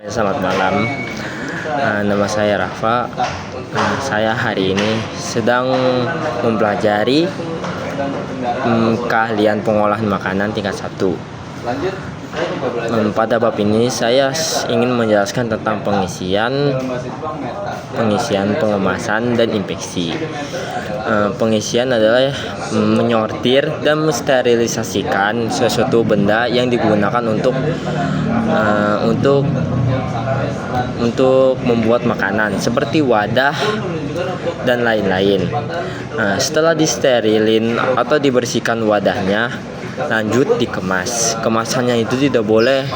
Selamat malam. Nama saya Rafa. Saya hari ini sedang mempelajari keahlian pengolahan makanan tingkat 1. Pada bab ini saya ingin menjelaskan tentang pengisian, pengemasan, dan infeksi. Pengisian adalah menyortir dan mensterilisasikan sesuatu benda yang digunakan untuk membuat makanan seperti wadah dan lain-lain. Setelah disterilin atau dibersihkan wadahnya, lanjut dikemas. Kemasannya itu tidak boleh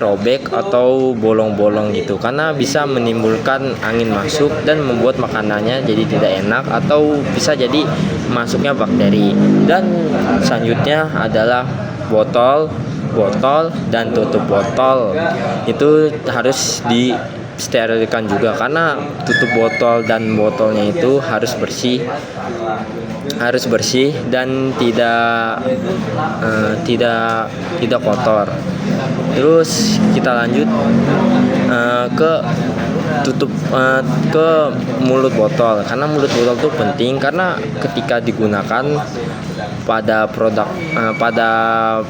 robek atau bolong-bolong gitu, karena bisa menimbulkan angin masuk dan membuat makanannya jadi tidak enak, atau bisa jadi masuknya bakteri. Dan selanjutnya adalah botol dan tutup botol itu harus disterilkan juga, karena tutup botol dan botolnya itu harus bersih dan tidak kotor. Terus kita lanjut ke mulut botol, karena mulut botol itu penting, karena ketika digunakan pada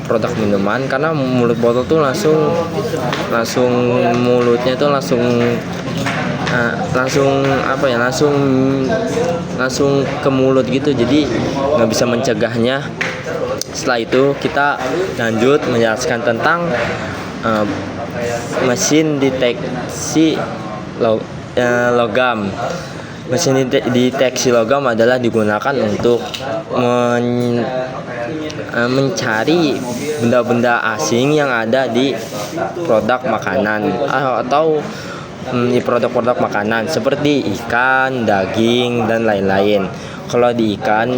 produk minuman, karena mulut botol tuh langsung mulutnya itu langsung ke mulut gitu, jadi nggak bisa mencegahnya. Setelah itu kita lanjut menjelaskan tentang mesin deteksi logam. Mesin deteksi logam adalah digunakan untuk mencari benda-benda asing yang ada di produk makanan atau di produk-produk makanan seperti ikan, daging, dan lain-lain. Kalau di ikan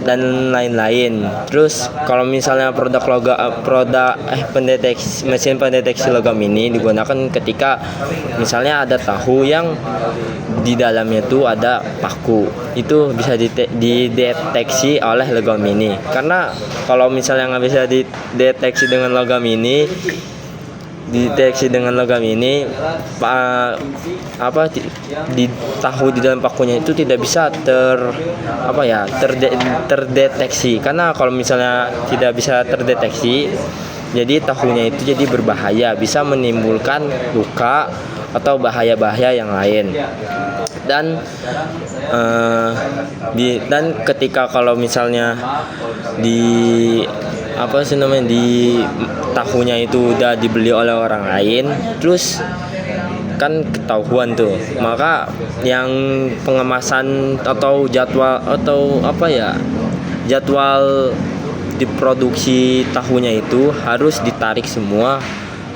dan lain-lain. Terus kalau misalnya mesin pendeteksi logam ini digunakan ketika misalnya ada tahu yang di dalamnya itu ada paku, itu bisa dideteksi oleh logam ini. Karena kalau misalnya nggak bisa dideteksi dengan logam ini, di tahu di dalam pakunya itu tidak bisa terdeteksi. Karena kalau misalnya tidak bisa terdeteksi, jadi tahunya itu jadi berbahaya, bisa menimbulkan luka atau bahaya-bahaya yang lain. Dan ketika kalau misalnya di tahunya itu udah dibeli oleh orang lain, terus kan ketahuan tuh, maka yang pengemasan atau jadwal diproduksi tahunya itu harus ditarik semua,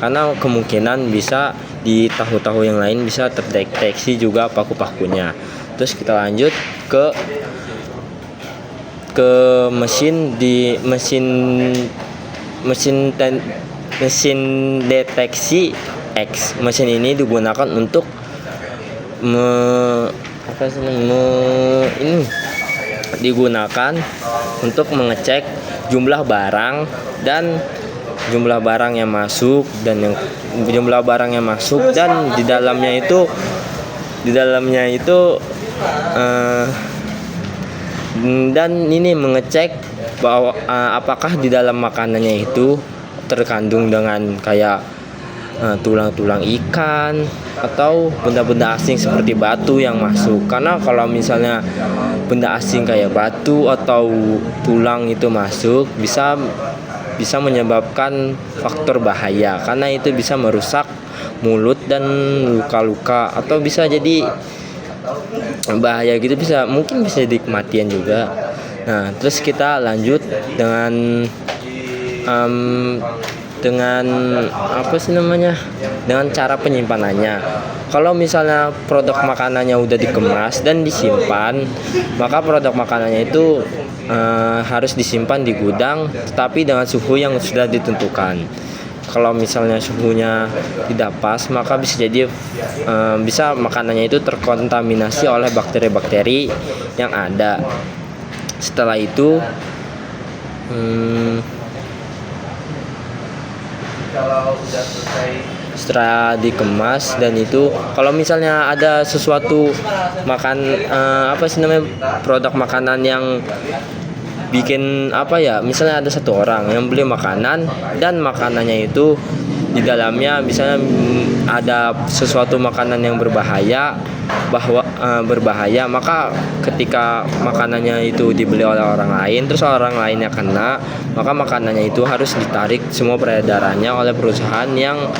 karena kemungkinan bisa di tahu-tahu yang lain bisa terdeteksi juga paku-pakunya. Terus kita lanjut ke mesin deteksi X. Mesin ini digunakan untuk mengecek jumlah barang yang masuk dan di dalamnya itu dan ini mengecek bahwa apakah di dalam makanannya itu terkandung dengan kayak tulang-tulang ikan atau benda-benda asing seperti batu yang masuk. Karena kalau misalnya benda asing kayak batu atau tulang itu masuk, bisa menyebabkan faktor bahaya, karena itu bisa merusak mulut dan luka-luka, atau bisa jadi bahaya gitu, mungkin bisa jadi kematian juga. Nah, terus kita lanjut dengan dengan cara penyimpanannya. Kalau misalnya produk makanannya udah dikemas dan disimpan, maka produk makanannya itu harus disimpan di gudang, tetapi dengan suhu yang sudah ditentukan. Kalau misalnya suhunya tidak pas, maka bisa makanannya itu terkontaminasi oleh bakteri-bakteri yang ada. Setelah itu setelah dikemas. Dan itu kalau misalnya ada sesuatu makan apa sih namanya, produk makanan yang bikin apa ya, misalnya ada satu orang yang beli makanan dan makanannya itu di dalamnya misalnya ada sesuatu makanan yang berbahaya, berbahaya, maka ketika makanannya itu dibeli oleh orang lain terus orang lainnya kena, maka makanannya itu harus ditarik semua peredarannya oleh perusahaan yang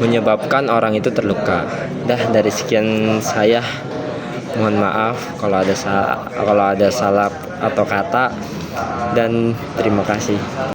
menyebabkan orang itu terluka. Dah, dari sekian saya, mohon maaf kalau ada salah atau kata, dan terima kasih.